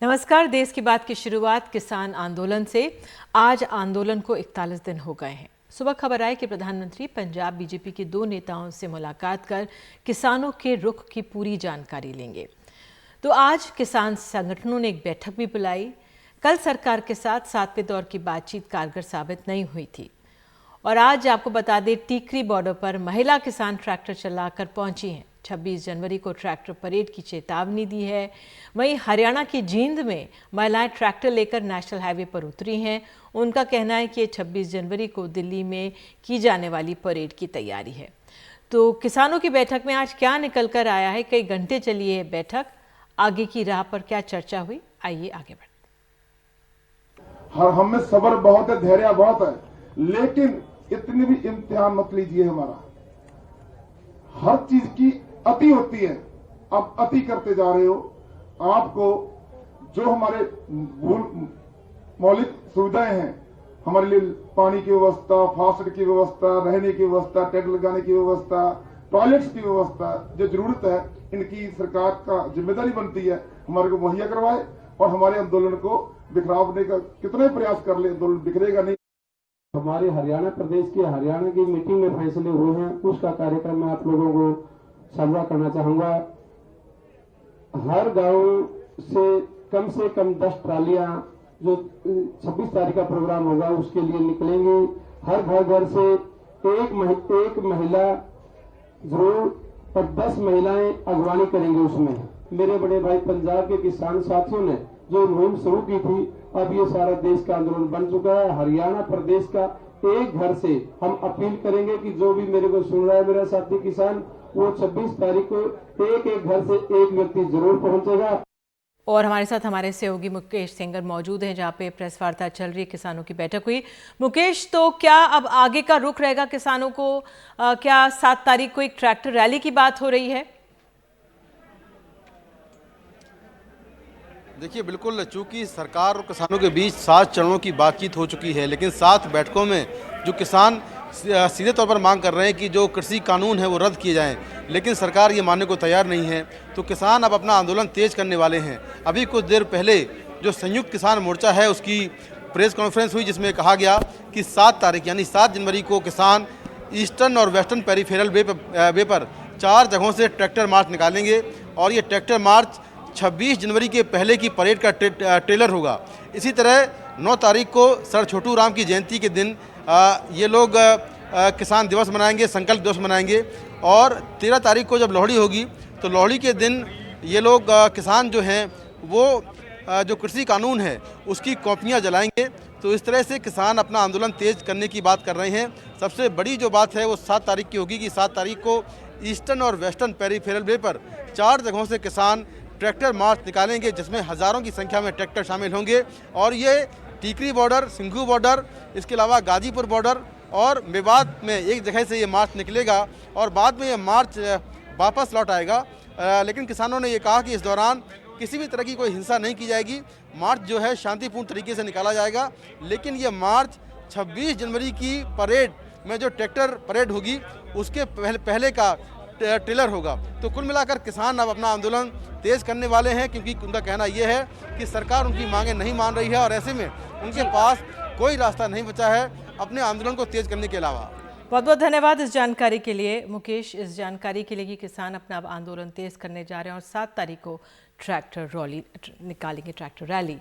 नमस्कार। देश की बात की शुरुआत किसान आंदोलन से। आज आंदोलन को 41 दिन हो गए हैं। सुबह खबर आई कि प्रधानमंत्री पंजाब बीजेपी के 2 नेताओं से मुलाकात कर किसानों के रुख की पूरी जानकारी लेंगे। तो आज किसान संगठनों ने एक बैठक भी बुलाई। कल सरकार के साथ 7वें दौर की बातचीत कारगर साबित नहीं हुई थी और आज आपको बता दें, टीकरी बॉर्डर पर महिला किसान ट्रैक्टर चलाकर पहुंची हैं। 26 जनवरी को ट्रैक्टर परेड की चेतावनी दी है। वहीं हरियाणा की जींद में महिलाएं ट्रैक्टर लेकर नेशनल हाईवे पर उतरी हैं। उनका कहना है कि 26 जनवरी को दिल्ली में की जाने वाली परेड की तैयारी है। तो किसानों की बैठक में आज क्या निकल कर आया है, कई घंटे चली है बैठक, आगे की राह पर क्या चर्चा हुई, आइए आगे बढ़ते। हम में सब्र बहुत है, धैर्य बहुत है, लेकिन इतनी भी इम्तिहान मत लीजिए हमारा। हर चीज की अति होती है, आप अति करते जा रहे हो। आपको जो हमारे मौलिक सुविधाएं हैं, हमारे लिए पानी की व्यवस्था, फास्ट की व्यवस्था, रहने की व्यवस्था, टैग लगाने की व्यवस्था, टॉयलेट्स की व्यवस्था, जो जरूरत है, इनकी सरकार का जिम्मेदारी बनती है हमारे को मुहैया करवाए और हमारे आंदोलन को बिखरावने का कितने प्रयास कर ले, आंदोलन बिखरेगा नहीं। हमारे हरियाणा प्रदेश की मीटिंग में फैसले हुए हैं, उसका कार्यक्रम मैं आप लोगों को साझा करना चाहूंगा। हर गांव से कम 10 ट्रालियां जो 26 तारीख का प्रोग्राम होगा उसके लिए निकलेंगे। हर घर से एक महिला जरूर और 10 महिलाएं अगवानी करेंगे। उसमें मेरे बड़े भाई पंजाब के किसान साथियों ने जो मुहिम शुरू की थी, अब ये सारा देश का आंदोलन बन चुका है। हरियाणा प्रदेश का एक घर से हम अपील करेंगे कि जो भी मेरे को सुन रहा है मेरा साथी किसान, वो 26 तारीख को एक घर से एक व्यक्ति जरूर पहुंचेगा। और हमारे साथ हमारे सहयोगी मुकेश सेंगर मौजूद हैं, जहां पे प्रेस वार्ता चल रही है, किसानों की बैठक हुई। मुकेश, तो क्या अब आगे का रुख रहेगा किसानों को? क्या 7 तारीख को एक ट्रैक्टर रैली की बात हो रही है? देखिए, बिल्कुल, चूंकि सरकार और किसानों के बीच 7 चरणों की बातचीत हो चुकी है, लेकिन 7 बैठकों में जो किसान सीधे तौर पर मांग कर रहे हैं कि जो कृषि कानून है वो रद्द किए जाएं, लेकिन सरकार ये मानने को तैयार नहीं है। तो किसान अब अपना आंदोलन तेज करने वाले हैं। अभी कुछ देर पहले जो संयुक्त किसान मोर्चा है उसकी प्रेस कॉन्फ्रेंस हुई, जिसमें कहा गया कि 7 तारीख यानी 7 जनवरी को किसान ईस्टर्न और वेस्टर्न पेरीफेरल वे पर 4 जगहों से ट्रैक्टर मार्च निकालेंगे और ये ट्रैक्टर मार्च 26 जनवरी के पहले की परेड का ट्रेलर होगा। इसी तरह 9 तारीख को सर छोटू राम की जयंती के दिन ये लोग किसान दिवस मनाएंगे, संकल्प दिवस मनाएंगे। और 13 तारीख को जब लोहड़ी होगी तो लोहड़ी के दिन ये लोग किसान जो हैं वो जो कृषि कानून है उसकी कॉपियाँ जलाएंगे। तो इस तरह से किसान अपना आंदोलन तेज करने की बात कर रहे हैं। सबसे बड़ी जो बात है वो 7 तारीख की होगी कि 7 तारीख को ईस्टर्न और वेस्टर्न पेरीफेरल वे पर 4 जगहों से किसान ट्रैक्टर मार्च निकालेंगे, जिसमें हज़ारों की संख्या में ट्रैक्टर शामिल होंगे। और ये टीकरी बॉर्डर, सिंघू बॉर्डर, इसके अलावा गाजीपुर बॉर्डर और मेवात में एक जगह से ये मार्च निकलेगा और बाद में ये मार्च वापस लौट आएगा। लेकिन किसानों ने ये कहा कि इस दौरान किसी भी तरह की कोई हिंसा नहीं की जाएगी। मार्च जो है शांतिपूर्ण तरीके से निकाला जाएगा। लेकिन ये मार्च 26 जनवरी की परेड में जो ट्रैक्टर परेड होगी उसके पहले का ट्रेलर होगा। तो कुल मिलाकर किसान अब अपना आंदोलन तेज करने वाले हैं, क्योंकि उनका कहना यह है कि सरकार उनकी मांगें नहीं मान रही है और ऐसे में उनके पास कोई रास्ता नहीं बचा है अपने आंदोलन को तेज करने के अलावा। बहुत बहुत धन्यवाद इस जानकारी के लिए मुकेश, इस जानकारी के लिए कि किसान अपना आंदोलन तेज करने जा रहे हैं और 7 तारीख को ट्रैक्टर रैली निकालेंगे, ट्रैक्टर रैली।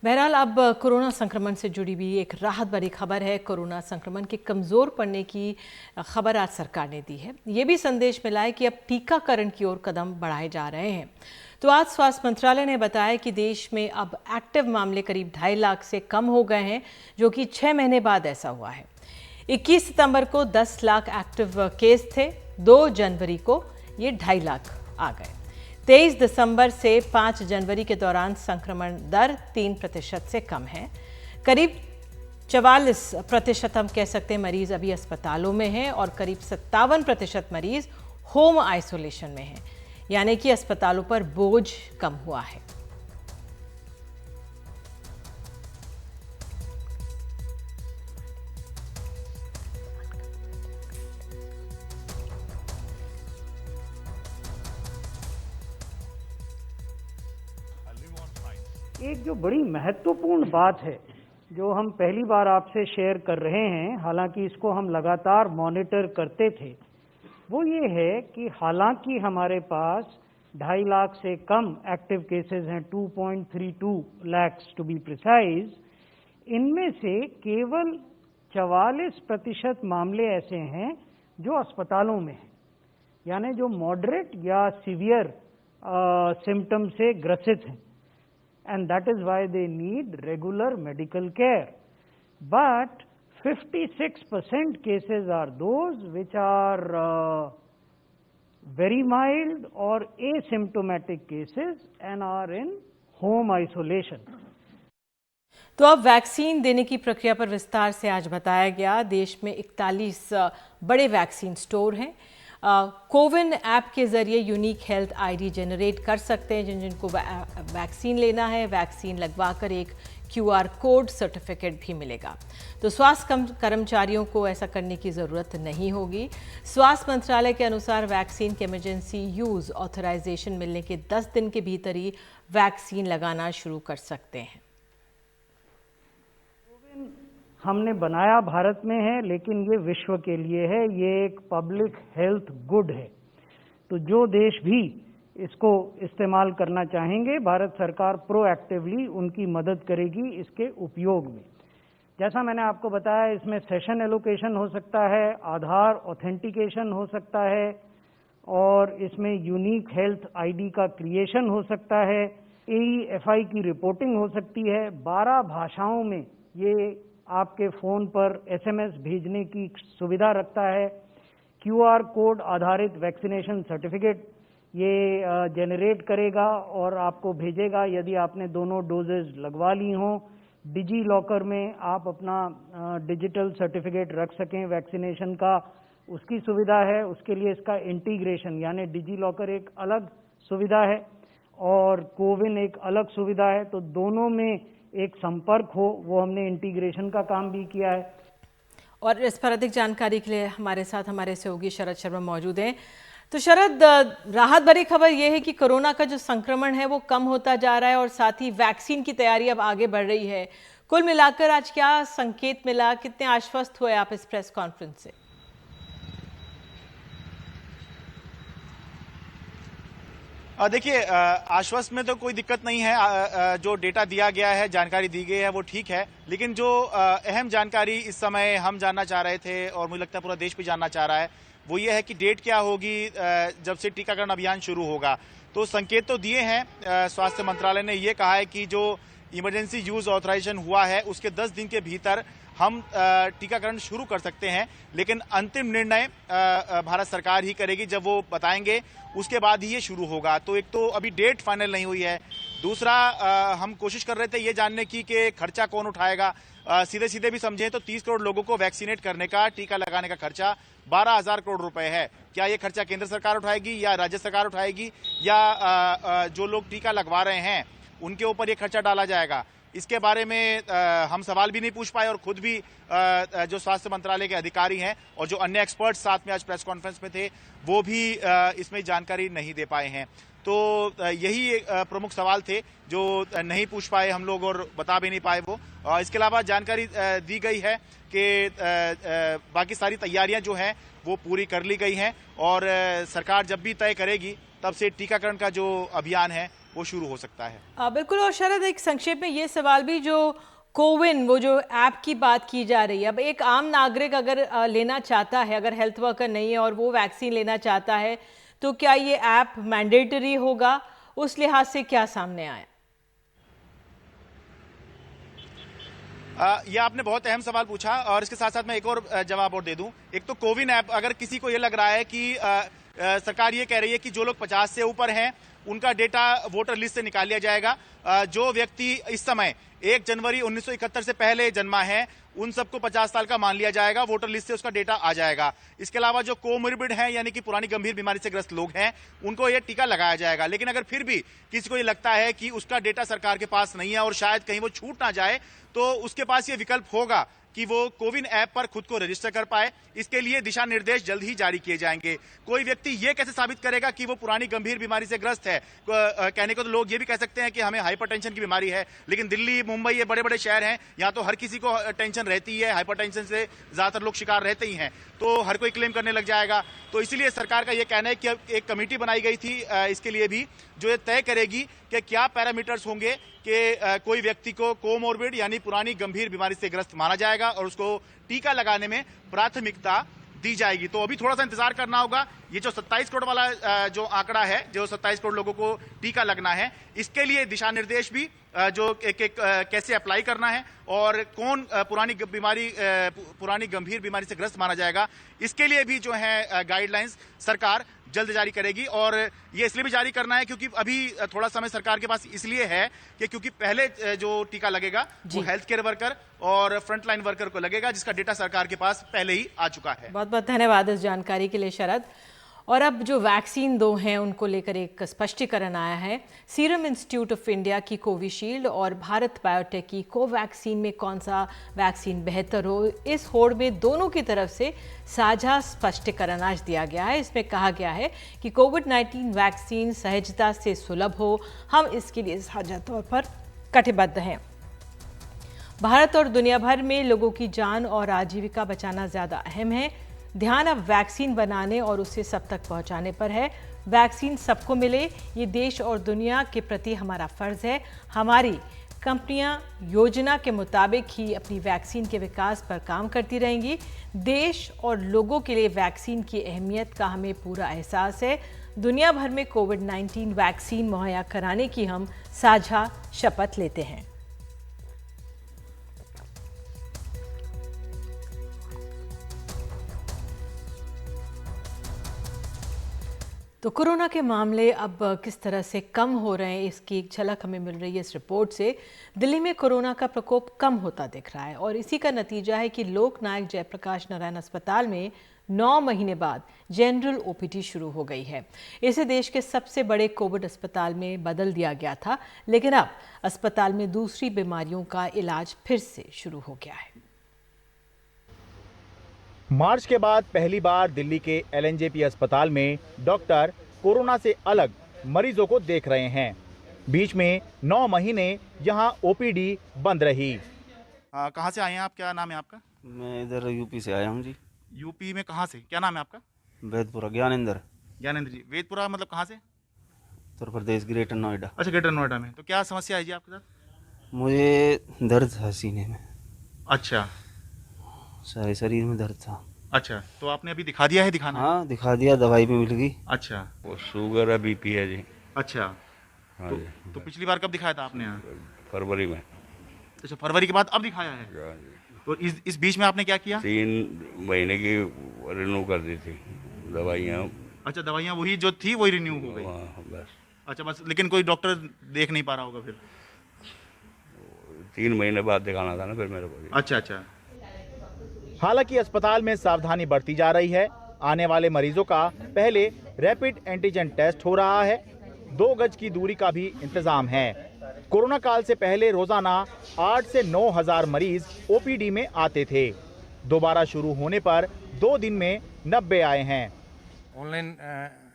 बहरहाल, अब कोरोना संक्रमण से जुड़ी भी एक राहत भरी खबर है। कोरोना संक्रमण के कमज़ोर पड़ने की खबर आज सरकार ने दी है। ये भी संदेश मिला है कि अब टीकाकरण की ओर कदम बढ़ाए जा रहे हैं। तो आज स्वास्थ्य मंत्रालय ने बताया कि देश में अब एक्टिव मामले करीब 2.5 लाख से कम हो गए हैं, जो कि 6 महीने बाद ऐसा हुआ है। 21 सितंबर को 10 लाख एक्टिव केस थे। 2 जनवरी को ये 2.5 लाख आ गए। 23 दिसंबर से 5 जनवरी के दौरान संक्रमण दर 3% से कम है। करीब 44% हम कह सकते हैं मरीज अभी अस्पतालों में हैं और करीब 57% मरीज होम आइसोलेशन में हैं, यानी कि अस्पतालों पर बोझ कम हुआ है। एक जो बड़ी महत्वपूर्ण बात है जो हम पहली बार आपसे शेयर कर रहे हैं, हालांकि इसको हम लगातार मॉनिटर करते थे, वो ये है कि हालांकि हमारे पास 2.5 लाख से कम एक्टिव केसेस हैं, 2.32 lakhs टू बी प्रिसाइज, इनमें से केवल 44% मामले ऐसे हैं जो अस्पतालों में हैं, यानी जो मॉडरेट या सीवियर सिम्टम से ग्रसित हैं, and that is why they need regular medical care. But 56% cases are those which are very mild or asymptomatic cases and are in home isolation. तो अब वैक्सीन देने की प्रक्रिया पर विस्तार से आज बताया गया। देश में 41 बड़े वैक्सीन स्टोर हैं। कोविन ऐप के ज़रिए यूनिक हेल्थ आईडी जनरेट कर सकते हैं जिनको वैक्सीन लेना है। वैक्सीन लगवाकर एक QR कोड सर्टिफिकेट भी मिलेगा। तो स्वास्थ्य कर्मचारियों को ऐसा करने की ज़रूरत नहीं होगी। स्वास्थ्य मंत्रालय के अनुसार वैक्सीन के इमरजेंसी यूज़ ऑथराइजेशन मिलने के 10 दिन के भीतर ही वैक्सीन लगाना शुरू कर सकते हैं। हमने बनाया भारत में है, लेकिन ये विश्व के लिए है, ये एक पब्लिक हेल्थ गुड है। तो जो देश भी इसको इस्तेमाल करना चाहेंगे, भारत सरकार प्रोएक्टिवली उनकी मदद करेगी इसके उपयोग में। जैसा मैंने आपको बताया, इसमें सेशन एलोकेशन हो सकता है, आधार ऑथेंटिकेशन हो सकता है और इसमें यूनिक हेल्थ आईडी का क्रिएशन हो सकता है, AEFI की रिपोर्टिंग हो सकती है। 12 भाषाओं में ये आपके फ़ोन पर SMS भेजने की सुविधा रखता है। QR कोड आधारित वैक्सीनेशन सर्टिफिकेट ये जनरेट करेगा और आपको भेजेगा यदि आपने दोनों डोजेज लगवा ली हों। डिजी लॉकर में आप अपना डिजिटल सर्टिफिकेट रख सकें वैक्सीनेशन का, उसकी सुविधा है। उसके लिए इसका इंटीग्रेशन, यानी डिजी लॉकर एक अलग सुविधा है और कोविन एक अलग सुविधा है, तो दोनों में एक संपर्क हो, वो हमने इंटीग्रेशन का काम भी किया है। और इस पर अधिक जानकारी के लिए हमारे साथ हमारे सहयोगी शरद शर्मा मौजूद हैं। तो शरद, राहत भरी खबर यह है कि कोरोना का जो संक्रमण है वो कम होता जा रहा है और साथ ही वैक्सीन की तैयारी अब आगे बढ़ रही है। कुल मिलाकर आज क्या संकेत मिला, कितने आश्वस्त हुए आप इस प्रेस कॉन्फ्रेंस से? देखिए, आश्वस्त में तो कोई दिक्कत नहीं है। जो डेटा दिया गया है, जानकारी दी गई है, वो ठीक है। लेकिन जो अहम जानकारी इस समय हम जानना चाह रहे थे और मुझे लगता है पूरा देश भी जानना चाह रहा है, वो ये है कि डेट क्या होगी जब से टीकाकरण अभियान शुरू होगा। तो संकेत तो दिए हैं, स्वास्थ्य मंत्रालय ने ये कहा है कि जो इमरजेंसी यूज ऑथराइजेशन हुआ है उसके 10 दिन के भीतर हम टीकाकरण शुरू कर सकते हैं। लेकिन अंतिम निर्णय भारत सरकार ही करेगी, जब वो बताएंगे उसके बाद ही ये शुरू होगा। तो एक तो अभी डेट फाइनल नहीं हुई है। दूसरा, हम कोशिश कर रहे थे ये जानने की कि खर्चा कौन उठाएगा। सीधे सीधे भी समझें तो 30 करोड़ लोगों को वैक्सीनेट करने का, टीका लगाने का खर्चा 12,000 करोड़ रुपए है। क्या ये खर्चा केंद्र सरकार उठाएगी या राज्य सरकार उठाएगी या जो लोग टीका लगवा रहे हैं उनके ऊपर ये खर्चा डाला जाएगा? इसके बारे में हम सवाल भी नहीं पूछ पाए और खुद भी जो स्वास्थ्य मंत्रालय के अधिकारी हैं और जो अन्य एक्सपर्ट्स साथ में आज प्रेस कॉन्फ्रेंस में थे वो भी इसमें जानकारी नहीं दे पाए हैं। तो यही प्रमुख सवाल थे जो नहीं पूछ पाए हम लोग और बता भी नहीं पाए वो। इसके अलावा जानकारी दी गई है कि बाकी सारी तैयारियां जो हैं वो पूरी कर ली गई हैं और सरकार जब भी तय करेगी तब से टीकाकरण का जो अभियान है वो शुरू हो सकता है। बिल्कुल। और शरद, एक संक्षेप में ये सवाल भी, जो कोविन वो जो ऐप की बात की जा रही है, अब एक आम नागरिक अगर लेना चाहता है, अगर हेल्थ वर्कर नहीं है और वो वैक्सीन लेना चाहता है, तो क्या ये ऐप मैंडेटरी होगा? उस लिहाज से क्या सामने आया? ये आपने बहुत अहम सवाल पूछा और इसके साथ साथ मैं एक और जवाब और दे दूं। एक तो कोविन ऐप, अगर किसी को ये लग रहा है कि सरकार ये कह रही है कि जो लोग 50 से ऊपर हैं उनका डेटा वोटर लिस्ट से निकाल लिया जाएगा, जो व्यक्ति इस समय 1 जनवरी 1971 से पहले जन्मा है उन सबको 50 साल का मान लिया जाएगा, वोटर लिस्ट से उसका डेटा आ जाएगा। इसके अलावा जो कोमोर्बिड हैं यानी कि पुरानी गंभीर बीमारी से ग्रस्त लोग हैं उनको ये टीका लगाया जाएगा। लेकिन अगर फिर भी किसी को ये लगता है कि उसका डेटा सरकार के पास नहीं है और शायद कहीं वो छूट ना जाए, तो उसके पास ये विकल्प होगा कि वो कोविन ऐप पर खुद को रजिस्टर कर पाए। इसके लिए दिशा निर्देश जल्द ही जारी किए जाएंगे। कोई व्यक्ति ये कैसे साबित करेगा कि वो पुरानी गंभीर बीमारी से ग्रस्त है? कहने को तो लोग ये भी कह सकते हैं कि हमें हाइपरटेंशन की बीमारी है, लेकिन दिल्ली, मुंबई ये बड़े बड़े शहर हैं, यहाँ तो हर किसी को टेंशन रहती है, हाइपरटेंशन से ज्यादातर लोग शिकार रहते ही हैं, तो हर कोई क्लेम करने लग जाएगा। तो इसीलिए सरकार का ये कहना है कि अब एक कमेटी बनाई गई थी इसके लिए भी, जो ये तय करेगी कि क्या पैरामीटर्स होंगे कि कोई व्यक्ति को कोमोर्बिड यानी पुरानी गंभीर बीमारी से ग्रस्त माना जाएगा और उसको टीका लगाने में प्राथमिकता दी जाएगी। तो अभी थोड़ा सा इंतजार करना होगा। ये जो 27 करोड़ वाला जो आंकड़ा है, जो 27 करोड़ लोगों को टीका लगना है, इसके लिए दिशा निर्देश भी जो कैसे अप्लाई करना है और कौन पुरानी गंभीर बीमारी से ग्रस्त माना जाएगा, इसके लिए भी जो है गाइडलाइंस सरकार जल्द जारी करेगी। और ये इसलिए भी जारी करना है क्योंकि अभी थोड़ा समय सरकार के पास इसलिए है कि क्योंकि पहले जो टीका लगेगा वो हेल्थ केयर वर्कर और फ्रंटलाइन वर्कर को लगेगा, जिसका डेटा सरकार के पास पहले ही आ चुका है। बहुत बहुत धन्यवाद इस जानकारी के लिए शरद। और अब जो वैक्सीन 2 हैं उनको लेकर एक स्पष्टीकरण आया है। सीरम इंस्टीट्यूट ऑफ इंडिया की कोविशील्ड और भारत बायोटेक की कोवैक्सीन में कौन सा वैक्सीन बेहतर हो, इस होड़ में दोनों की तरफ से साझा स्पष्टीकरण आज दिया गया है। इसमें कहा गया है कि कोविड-19 वैक्सीन सहजता से सुलभ हो, हम इसके लिए साझा तौर पर कटिबद्ध हैं। भारत और दुनिया भर में लोगों की जान और आजीविका बचाना ज़्यादा अहम है। ध्यान अब वैक्सीन बनाने और उसे सब तक पहुंचाने पर है। वैक्सीन सबको मिले, ये देश और दुनिया के प्रति हमारा फर्ज है। हमारी कंपनियां योजना के मुताबिक ही अपनी वैक्सीन के विकास पर काम करती रहेंगी। देश और लोगों के लिए वैक्सीन की अहमियत का हमें पूरा एहसास है। दुनिया भर में कोविड-19 वैक्सीन मुहैया कराने की हम साझा शपथ लेते हैं। तो कोरोना के मामले अब किस तरह से कम हो रहे हैं, इसकी एक झलक हमें मिल रही है इस रिपोर्ट से। दिल्ली में कोरोना का प्रकोप कम होता दिख रहा है और इसी का नतीजा है कि लोकनायक जयप्रकाश नारायण अस्पताल में 9 महीने बाद जनरल ओपीडी शुरू हो गई है। इसे देश के सबसे बड़े कोविड अस्पताल में बदल दिया गया था, लेकिन अब अस्पताल में दूसरी बीमारियों का इलाज फिर से शुरू हो गया है। मार्च के बाद पहली बार दिल्ली के एलएनजेपी अस्पताल में डॉक्टर कोरोना से अलग मरीजों को देख रहे हैं। बीच में 9 महीने यहां ओपीडी बंद रही। कहाँ से आए हैं आप? क्या नाम है आपका? मैं इधर यूपी से आया हूँ जी। यूपी में कहाँ से? क्या नाम है आपका? वैदपुरा, ज्ञानेंद्र। ज्ञानेंद्र जी, वेदपुरा मतलब कहाँ से? उत्तर प्रदेश, ग्रेटर नोएडा। अच्छा, ग्रेटर नोएडा में। तो क्या समस्या है जी आपके साथ? मुझे दर्द था सीने में, अच्छा सारे शरीर में दर्द था। अच्छा, तो आपने अभी दिखा दिया है? दिखाना? हाँ, दिखा दिया, दवाई भी मिल गई। अच्छा, वो शुगर है, बीपी है जी। अच्छा। हाँ जी। तो पिछली बार कब दिखाया था आपने यहाँ? फरवरी में। अच्छा, फरवरी के बाद अब दिखाया है। हाँ जी। तो इस बीच में आपने क्या किया? 3 महीने की रिन्यू कर दी थी दवाइयाँ। अच्छा, दवाइयाँ वही जो थी वही रिन्यू हो गई? हाँ बस। अच्छा, बस। लेकिन कोई डॉक्टर देख नहीं पा रहा होगा फिर? 3 महीने बाद दिखाना था ना फिर मेरे को। अच्छा अच्छा। हालांकि अस्पताल में सावधानी बरती जा रही है। आने वाले मरीजों का पहले रैपिड एंटीजन टेस्ट हो रहा है। 2 गज की दूरी का भी इंतजाम है। कोरोना काल से पहले रोजाना 8 से 9 हजार मरीज ओपीडी में आते थे। दोबारा शुरू होने पर 2 दिन में 90 आए हैं। ऑनलाइन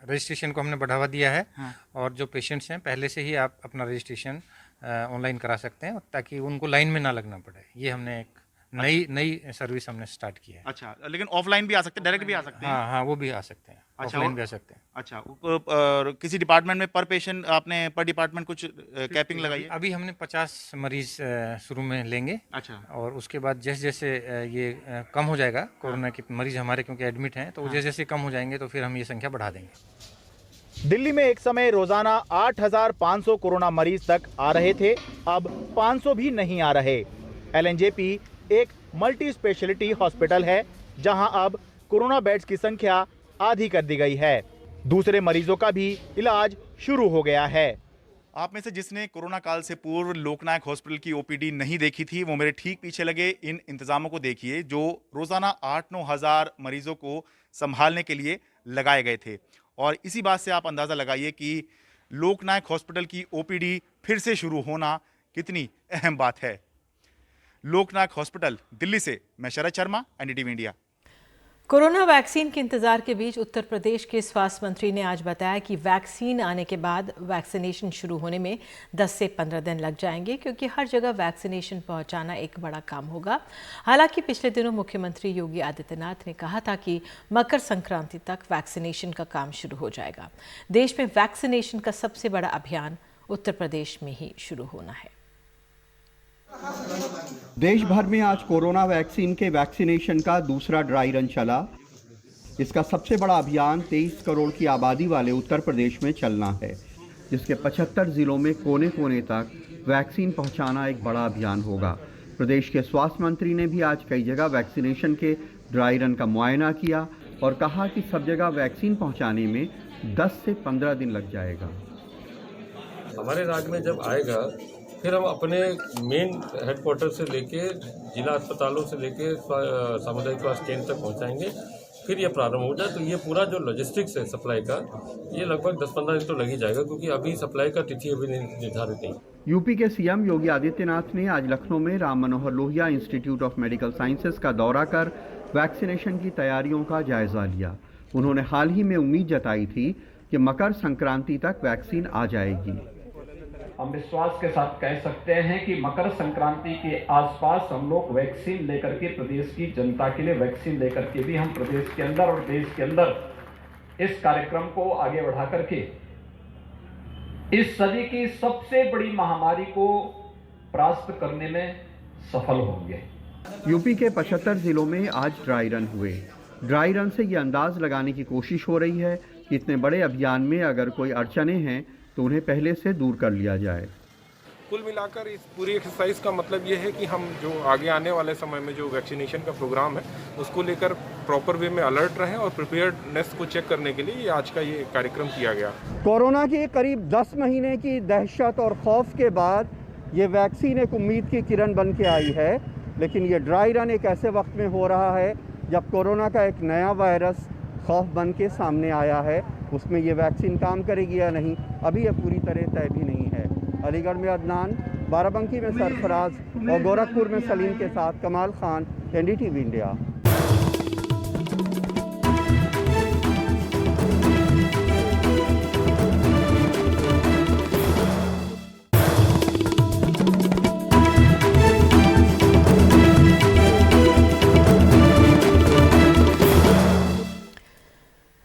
रजिस्ट्रेशन को हमने बढ़ावा दिया है। हाँ। और जो पेशेंट्स हैं पहले से ही आप अपना रजिस्ट्रेशन ऑनलाइन करा सकते हैं ताकि उनको लाइन में ना लगना पड़े। ये हमने एक नई सर्विस हमने स्टार्ट की है। अच्छा, लेकिन ऑफलाइन भी आ सकते हैं, डायरेक्ट भी आ सकते हैं? हाँ, वो भी आ सकते हैं। अच्छा, ऑफलाइन भी आ सकते हैं। अच्छा, किसी डिपार्टमेंट में पर पेशेंट आपने पर डिपार्टमेंट कुछ कैपिंग लगाई है? अभी हमने 50 मरीज शुरू में लेंगे। अच्छा। और उसके बाद जैसे जैसे ये कम हो जाएगा कोरोना के मरीज हमारे, क्योंकि एडमिट हैं, तो जैसे जैसे कम हो जाएंगे तो फिर हम ये संख्या बढ़ा देंगे। दिल्ली में एक समय रोजाना 8,500 कोरोना मरीज तक आ रहे थे, अब 500 भी नहीं आ रहे। एलएनजेपी एक मल्टी स्पेशलिटी हॉस्पिटल है, जहां अब कोरोना बेड्स की संख्या आधी कर दी गई है। दूसरे मरीजों का भी इलाज शुरू हो गया है। आप में से जिसने कोरोना काल से पूर्व लोकनायक हॉस्पिटल की ओपीडी नहीं देखी थी, वो मेरे ठीक पीछे लगे इन इंतजामों को देखिए, जो रोजाना 8-9 हजार मरीजों को संभालने के लिए लगाए गए थे। और इसी बात से आप अंदाजा लगाइए कि लोकनायक हॉस्पिटल की ओपीडी फिर से शुरू होना कितनी अहम बात है। लोकनायक हॉस्पिटल, दिल्ली से मैं Sharad Sharma, NDTV India. Corona vaccine के इंतजार के बीच उत्तर प्रदेश के स्वास्थ्य मंत्री ने आज बताया कि वैक्सीन आने के बाद वैक्सीनेशन शुरू होने में 10 से 15 दिन लग जाएंगे, क्योंकि हर जगह वैक्सीनेशन पहुंचाना एक बड़ा काम होगा। हालांकि पिछले दिनों मुख्यमंत्री योगी आदित्यनाथ ने कहा था कि मकर संक्रांति तक वैक्सीनेशन का काम शुरू हो जाएगा। देश में वैक्सीनेशन का सबसे बड़ा अभियान उत्तर प्रदेश में ही शुरू होना है। देश भर में आज कोरोना वैक्सीन के वैक्सीनेशन का दूसरा ड्राई रन चला। इसका सबसे बड़ा अभियान 23 करोड़ की आबादी वाले उत्तर प्रदेश में चलना है, जिसके 75 जिलों में कोने कोने तक वैक्सीन पहुंचाना एक बड़ा अभियान होगा। प्रदेश के स्वास्थ्य मंत्री ने भी आज कई जगह वैक्सीनेशन के ड्राई रन का मुआयना किया और कहा कि सब जगह वैक्सीन पहुंचाने में 10 से 15 दिन लग जाएगा। हमारे राज्य में जब आएगा फिर हम अपने मेन हेडक्वार्टर से लेके जिला अस्पतालों से लेके सामुदायिक स्वास्थ्य केंद्र तक पहुंचाएंगे, फिर ये प्रारंभ हो जाए। तो ये पूरा जो लॉजिस्टिक्स है सप्लाई का, ये लगभग 10-15 दिन तो लग ही जाएगा, क्योंकि अभी सप्लाई का तिथि अभी निर्धारित नहीं। यूपी के सीएम योगी आदित्यनाथ ने आज लखनऊ में Ram Manohar Lohia institute of medical sciences का दौरा कर वैक्सीनेशन की तैयारियों का जायजा लिया। उन्होंने हाल ही में उम्मीद जताई थी कि मकर संक्रांति तक वैक्सीन आ जाएगी। हम विश्वास के साथ कह सकते हैं कि मकर संक्रांति के आसपास हम लोग वैक्सीन लेकर के, प्रदेश की जनता के लिए वैक्सीन लेकर के भी हम प्रदेश के अंदर और देश के अंदर इस कार्यक्रम को आगे बढ़ा करके इस सदी की सबसे बड़ी महामारी को परास्त करने में सफल होंगे। यूपी के 75 जिलों में आज ड्राई रन हुए। ड्राई रन से ये अंदाज लगाने की कोशिश हो रही है कि इतने बड़े अभियान में अगर कोई अड़चने हैं तो उन्हें पहले से दूर कर लिया जाए। कुल मिलाकर इस पूरी एक्सरसाइज का मतलब ये है कि हम जो आगे आने वाले समय में जो वैक्सीनेशन का प्रोग्राम है उसको लेकर प्रॉपर वे में अलर्ट रहें और प्रिपेयर्डनेस को चेक करने के लिए आज का ये कार्यक्रम किया गया। कोरोना की करीब 10 महीने की दहशत और खौफ के बाद ये वैक्सीन एक उम्मीद की किरण बन के आई है, लेकिन ये ड्राई रन एक ऐसे वक्त में हो रहा है जब कोरोना का एक नया वायरस खौफ बन के सामने आया है। उसमें ये वैक्सीन काम करेगी या नहीं, अभी यह पूरी तरह तय भी नहीं है। अलीगढ़ में अदनान, बाराबंकी में सरफराज और गोरखपुर में सलीम के साथ कमाल खान, एनडीटीवी इंडिया।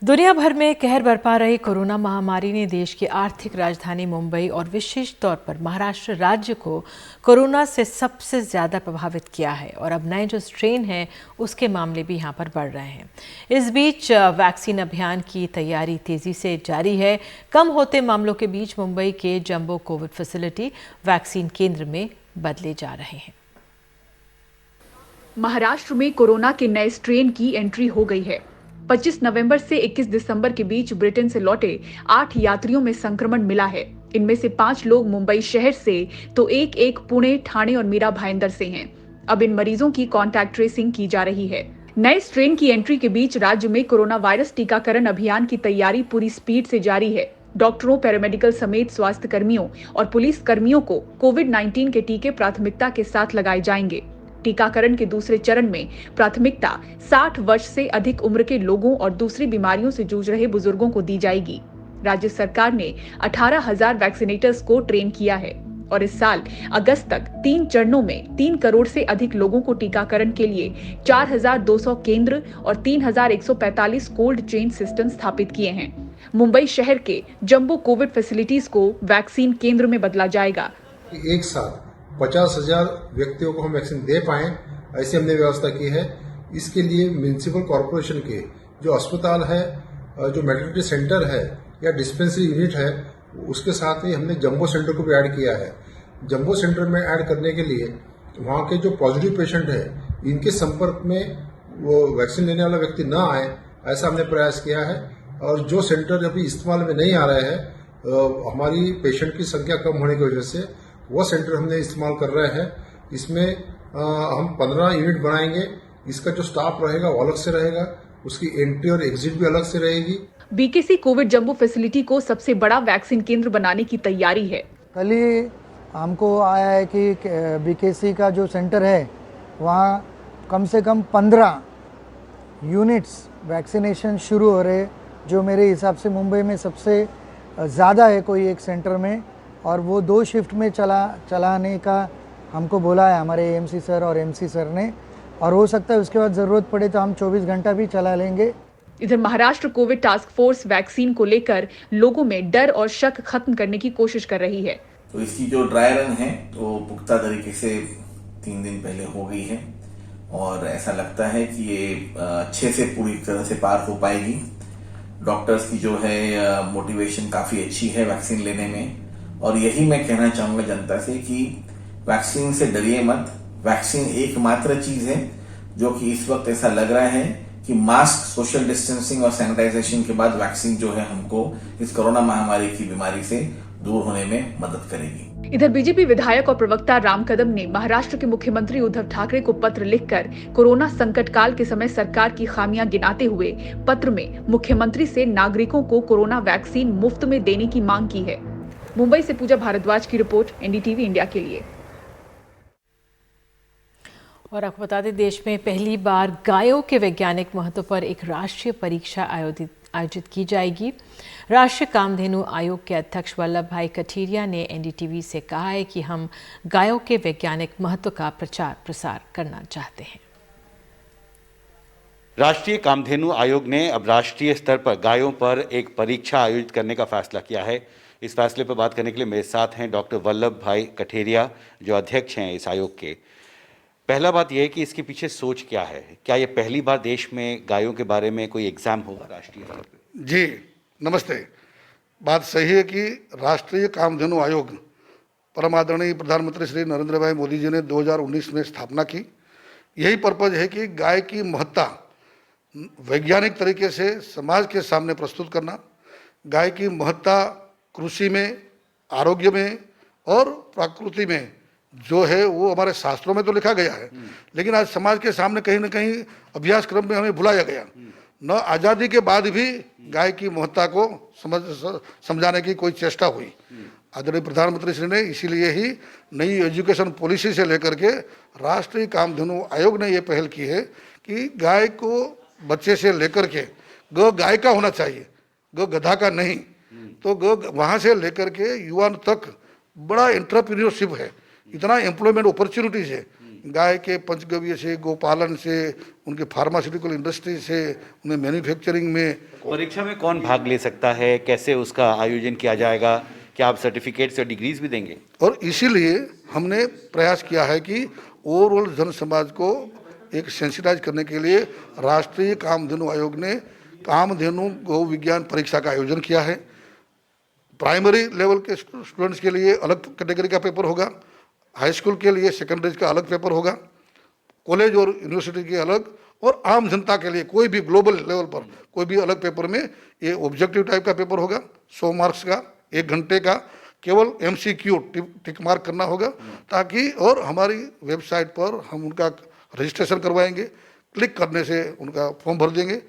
दुनिया भर में कहर बरपा रही कोरोना महामारी ने देश की आर्थिक राजधानी मुंबई और विशेष तौर पर महाराष्ट्र राज्य को कोरोना से सबसे ज़्यादा प्रभावित किया है और अब नए जो स्ट्रेन हैं उसके मामले भी यहां पर बढ़ रहे हैं। इस बीच वैक्सीन अभियान की तैयारी तेज़ी से जारी है। कम होते मामलों के बीच मुंबई के जंबो कोविड फैसिलिटी वैक्सीन केंद्र में बदले जा रहे हैं। महाराष्ट्र में कोरोना के नए स्ट्रेन की एंट्री हो गई है। 25 नवंबर से 21 दिसंबर के बीच ब्रिटेन से लौटे 8 यात्रियों में संक्रमण मिला है। इनमें से 5 लोग मुंबई शहर से तो एक पुणे, ठाणे और मीरा भाईंदर से हैं। अब इन मरीजों की कॉन्टैक्ट ट्रेसिंग की जा रही है। नए स्ट्रेन की एंट्री के बीच राज्य में कोरोना वायरस टीकाकरण अभियान की तैयारी पूरी स्पीड से जारी है। डॉक्टरों, पैरामेडिकल समेत स्वास्थ्य कर्मियों और पुलिस कर्मियों को कोविड-19 के टीके प्राथमिकता के साथ लगाए जाएंगे। टीकाकरण के दूसरे चरण में प्राथमिकता 60 वर्ष से अधिक उम्र के लोगों और दूसरी बीमारियों से जूझ रहे बुजुर्गों को दी जाएगी। राज्य सरकार ने 18,000 वैक्सीनेटर्स को ट्रेन किया है और इस साल अगस्त तक 3 चरणों में 3 करोड़ से अधिक लोगों को टीकाकरण के लिए 4,200 केंद्र और 3,145 कोल्ड चेन सिस्टम स्थापित किए हैं। मुंबई शहर के जंबो कोविड फैसिलिटीज को वैक्सीन केंद्र में बदला जाएगा। एक साथ 50,000 व्यक्तियों को हम वैक्सीन दे पाएं, ऐसी हमने व्यवस्था की है। इसके लिए म्युनिसिपल कॉर्पोरेशन के जो अस्पताल है, जो मेटर्निटी सेंटर है या डिस्पेंसरी यूनिट है, उसके साथ ही हमने जंबो सेंटर को भी ऐड किया है। जंबो सेंटर में ऐड करने के लिए वहां के जो पॉजिटिव पेशेंट है, इनके संपर्क में वो वैक्सीन लेने वाला व्यक्ति न आए, ऐसा हमने प्रयास किया है। और जो सेंटर अभी इस्तेमाल में नहीं आ रहे हैं, हमारी पेशेंट की संख्या कम होने की वजह से वो सेंटर हमने इस्तेमाल कर रहे हैं। इसमें हम 15 यूनिट बनाएंगे। इसका जो स्टाफ रहेगा वो अलग से रहेगा, उसकी एंट्री और एग्जिट भी अलग से रहेगी। बीकेसी कोविड जंबो फैसिलिटी को सबसे बड़ा वैक्सीन केंद्र बनाने की तैयारी है। कल ही हमको आया है कि बीकेसी का जो सेंटर है वहाँ कम से कम 15 यूनिट्स वैक्सीनेशन शुरू हो रहे, जो मेरे हिसाब से मुंबई में सबसे ज़्यादा है कोई एक सेंटर में, और वो 2 शिफ्ट में चलाने का हमको बोला है हमारे एएमसी सर और एमसी सर ने, और हो सकता है उसके बाद ज़रूरत पड़े तो हम 24 घंटा भी चला लेंगे। इधर Maharashtra Covid task force vaccine को लेकर लोगों में डर और शक खत्म करने की कोशिश कर रही है। तो इसकी जो ड्राई रन है वो पुख्ता तरीके से 3 दिन पहले हो गई है और ऐसा लगता है कि ये अच्छे से पूरी तरह से पार हो पाएगी। डॉक्टर्स की जो है मोटिवेशन काफी अच्छी है वैक्सीन लेने में, और यही मैं कहना चाहूंगा जनता से कि वैक्सीन से डरिए मत। वैक्सीन एकमात्र चीज है जो कि इस वक्त ऐसा लग रहा है कि मास्क, सोशल डिस्टेंसिंग और सैनिटाइजेशन के बाद वैक्सीन जो है हमको इस कोरोना महामारी की बीमारी से दूर होने में मदद करेगी। इधर बीजेपी विधायक और प्रवक्ता राम कदम ने महाराष्ट्र के मुख्यमंत्री उद्धव ठाकरे को पत्र लिखकर कोरोना संकट काल के समय सरकार की खामियां गिनाते हुए पत्र में मुख्यमंत्री से नागरिकों को कोरोना वैक्सीन मुफ्त में देने की मांग की है। मुंबई से पूजा भारद्वाज की रिपोर्ट, एनडीटीवी इंडिया के लिए। और आपको बता दें, देश में पहली बार गायों के वैज्ञानिक महत्व पर एक राष्ट्रीय परीक्षा आयोजित की जाएगी। राष्ट्रीय कामधेनु आयोग के अध्यक्ष वल्लभ भाई कठेरिया ने एनडीटीवी से कहा है कि हम गायों के वैज्ञानिक महत्व का प्रचार प्रसार करना चाहते हैं। राष्ट्रीय कामधेनु आयोग ने अब राष्ट्रीय स्तर पर गायों पर एक परीक्षा आयोजित करने का फैसला किया है। इस फैसले पर बात करने के लिए मेरे साथ हैं डॉक्टर वल्लभ भाई कठेरिया, जो अध्यक्ष हैं इस आयोग के। पहला बात यह है कि इसके पीछे सोच क्या है? क्या ये पहली बार देश में गायों के बारे में कोई एग्जाम होगा राष्ट्रीय स्तर पर? जी नमस्ते। बात सही है कि राष्ट्रीय कामधेनु आयोग परम आदरणीय प्रधानमंत्री श्री नरेंद्र भाई मोदी जी ने 2019 में स्थापना की। यही पर्पज है कि गाय की महत्ता वैज्ञानिक तरीके से समाज के सामने प्रस्तुत करना, गाय की महत्ता कृषि में, आरोग्य में और प्रकृति में जो है वो हमारे शास्त्रों में तो लिखा गया है, लेकिन आज समाज के सामने कहीं ना कहीं अभ्यास क्रम में हमें भुलाया गया। न आज़ादी के बाद भी गाय की महत्ता को समझाने की कोई चेष्टा हुई। आदरणीय प्रधानमंत्री श्री ने इसीलिए ही नई एजुकेशन पॉलिसी से लेकर के राष्ट्रीय कामधेनु आयोग ने ये पहल की है कि गाय को बच्चे से लेकर के गाय का होना चाहिए, गधा का नहीं। तो वहाँ से लेकर के युवा तक बड़ा एंटरप्रेन्योरशिप है, इतना एम्प्लॉयमेंट अपॉर्चुनिटीज है। गाय के पंचगव्य से, गोपालन से, उनके फार्मास्यूटिकल इंडस्ट्री से, उन्हें मैन्युफैक्चरिंग में। परीक्षा में कौन भाग ले सकता है? कैसे उसका आयोजन किया जाएगा? क्या आप सर्टिफिकेट्स और डिग्रीज भी देंगे? और इसीलिए हमने प्रयास किया है कि ओवरऑल जन समाज को एक सेंसिटाइज करने के लिए राष्ट्रीय कामधेनु आयोग ने कामधेनु गौ विज्ञान परीक्षा का आयोजन किया है। प्राइमरी लेवल के स्टूडेंट्स के लिए अलग कैटेगरी का पेपर होगा, हाई स्कूल के लिए सेकेंडरी का अलग पेपर होगा, कॉलेज और यूनिवर्सिटी के अलग, और आम जनता के लिए कोई भी ग्लोबल लेवल पर कोई भी अलग पेपर में ये ऑब्जेक्टिव टाइप का पेपर होगा। 100 मार्क्स का, 1 घंटे का, केवल MCQ टिक मार्क करना होगा, ताकि और हमारी वेबसाइट पर हम उनका रजिस्ट्रेशन करवाएंगे, क्लिक करने से उनका फॉर्म भर देंगे।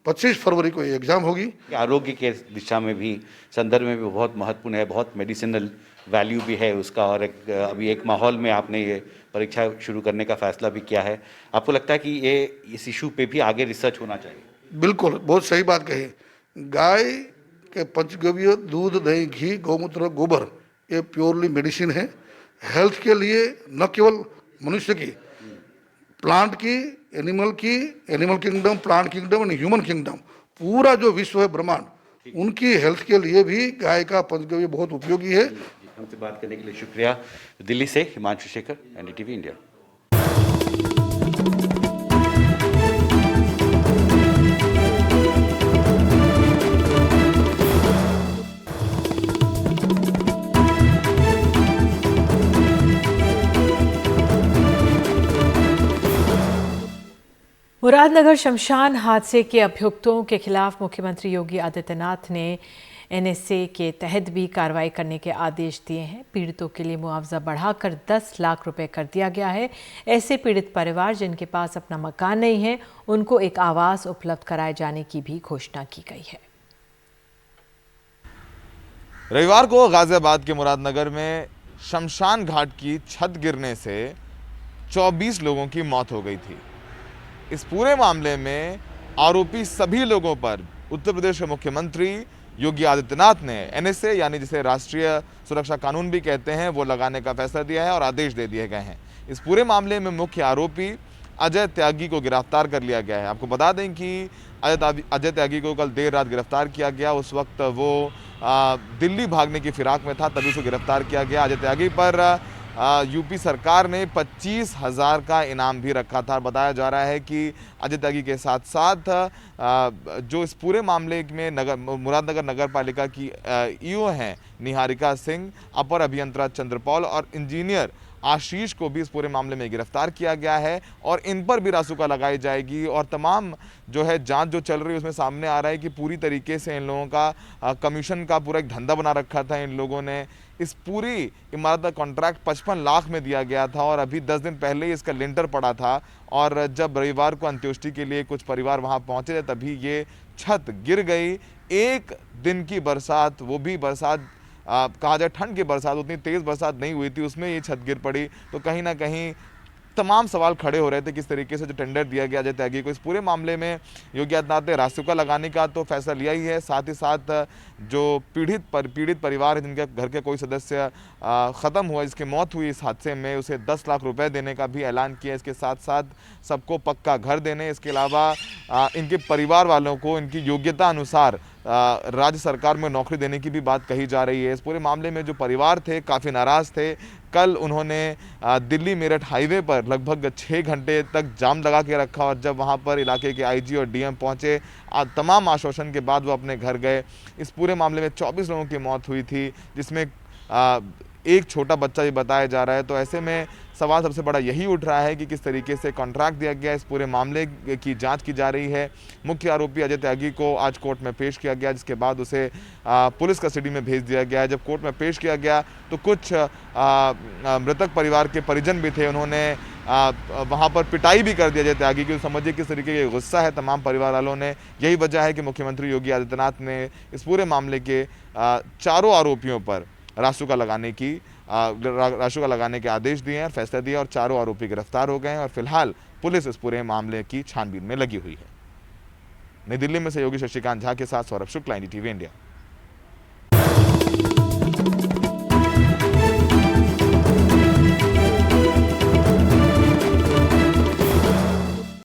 25 फरवरी को ये एग्जाम होगी। आरोग्य के दिशा में भी, संदर्भ में भी बहुत महत्वपूर्ण है, बहुत मेडिसिनल वैल्यू भी है उसका, और अभी एक माहौल में आपने ये परीक्षा शुरू करने का फैसला भी किया है। आपको लगता है कि ये इस इशू पे भी आगे रिसर्च होना चाहिए? बिल्कुल, बहुत सही बात कही। गाय के पंचगव्य, दूध, दही, घी, गौमूत्र, गोबर, ये प्योरली मेडिसिन है। हेल्थ के लिए न केवल मनुष्य की, प्लांट की, animal kingdom, plant kingdom and human kingdom, पूरा जो विश्व है ब्रह्मांड, उनकी हेल्थ के लिए भी गाय का पंचगव्य बहुत उपयोगी है। हमसे बात करने के लिए शुक्रिया। दिल्ली से हिमांशु शेखर, एनडीटीवी इंडिया। मुरादनगर शमशान हादसे के अभियुक्तों के खिलाफ मुख्यमंत्री योगी आदित्यनाथ ने NSA के तहत भी कार्रवाई करने के आदेश दिए हैं। पीड़ितों के लिए मुआवजा बढ़ाकर 10 लाख रुपए कर दिया गया है। ऐसे पीड़ित परिवार जिनके पास अपना मकान नहीं है, उनको एक आवास उपलब्ध कराए जाने की भी घोषणा की गई है। रविवार को गाजियाबाद के मुरादनगर में शमशान घाट की छत गिरने से 24 लोगों की मौत हो गई थी। इस पूरे मामले में आरोपी सभी लोगों पर उत्तर प्रदेश के मुख्यमंत्री योगी आदित्यनाथ ने एनएसए यानी जिसे राष्ट्रीय सुरक्षा कानून भी कहते हैं वो लगाने का फैसला दिया है और आदेश दे दिए गए हैं। इस पूरे मामले में मुख्य आरोपी अजय त्यागी को गिरफ्तार कर लिया गया है। आपको बता दें कि अजय त्यागी को कल देर रात गिरफ्तार किया गया। उस वक्त वो दिल्ली भागने की फिराक में था, तभी उसे गिरफ्तार किया गया। अजय त्यागी पर यूपी सरकार ने 25,000 का इनाम भी रखा था। बताया जा रहा है कि अजय त्यागी के साथ साथ जो इस पूरे मामले में मुरादनगर नगर पालिका की ईओ हैं निहारिका सिंह, अपर अभियंता चंद्रपॉल और इंजीनियर आशीष को भी इस पूरे मामले में गिरफ्तार किया गया है और इन पर भी रासुका लगाई जाएगी। और तमाम जो है जांच जो चल रही है उसमें सामने आ रहा है कि पूरी तरीके से इन लोगों का कमीशन का पूरा एक धंधा बना रखा था। इन लोगों ने इस पूरी इमारत का कॉन्ट्रैक्ट 55 लाख में दिया गया था और अभी 10 दिन पहले ही इसका लिंटर पड़ा था। और जब रविवार को अंत्येष्टि के लिए कुछ परिवार वहां पहुंचे थे तभी ये छत गिर गई। एक दिन की बरसात, वो भी बरसात कहा जाए ठंड की बरसात, उतनी तेज़ बरसात नहीं हुई थी, उसमें ये छत गिर पड़ी। तो कहीं ना कहीं तमाम सवाल खड़े हो रहे थे किस तरीके से जो टेंडर दिया गया अजय त्यागी को। इस पूरे मामले में योगी आदित्यनाथ ने रासुका लगाने का तो फैसला लिया ही है, साथ ही साथ जो पीड़ित परिवार है जिनके घर के कोई सदस्य ख़त्म हुआ, जिसकी मौत हुई इस हादसे में, उसे 10 लाख रुपए देने का भी ऐलान किया। इसके साथ साथ सबको पक्का घर देने, इसके अलावा इनके परिवार वालों को इनकी योग्यता अनुसार राज्य सरकार में नौकरी देने की भी बात कही जा रही है। इस पूरे मामले में जो परिवार थे काफ़ी नाराज़ थे। कल उन्होंने दिल्ली मेरठ हाईवे पर लगभग 6 घंटे तक जाम लगा के रखा और जब वहां पर इलाके के आईजी और डीएम पहुंचे, तमाम आश्वासन के बाद वो अपने घर गए। इस पूरे मामले में 24 लोगों की मौत हुई थी, जिसमें एक छोटा बच्चा भी बताया जा रहा है। तो ऐसे में सवाल सबसे बड़ा यही उठ रहा है कि किस तरीके से कॉन्ट्रैक्ट दिया गया। इस पूरे मामले की जांच की जा रही है। मुख्य आरोपी अजय त्यागी को आज कोर्ट में पेश किया गया, जिसके बाद उसे पुलिस कस्टडी में भेज दिया गया। जब कोर्ट में पेश किया गया तो कुछ मृतक परिवार के परिजन भी थे, उन्होंने वहाँ पर पिटाई भी कर दिया अजय त्यागी की। समझिए किस तरीके का गुस्सा है तमाम परिवार वालों ने। यही वजह है कि मुख्यमंत्री योगी आदित्यनाथ ने इस पूरे मामले के चारों आरोपियों पर रासुका लगाने के आदेश दिए हैं और फैसला दिया और चारों आरोपी गिरफ्तार हो गए हैं और फिलहाल पुलिस इस पूरे मामले की छानबीन में लगी हुई है। नई दिल्ली में सहयोगी शशिकांत झा के साथ सौरभ शुक्ला, NDTV इंडिया।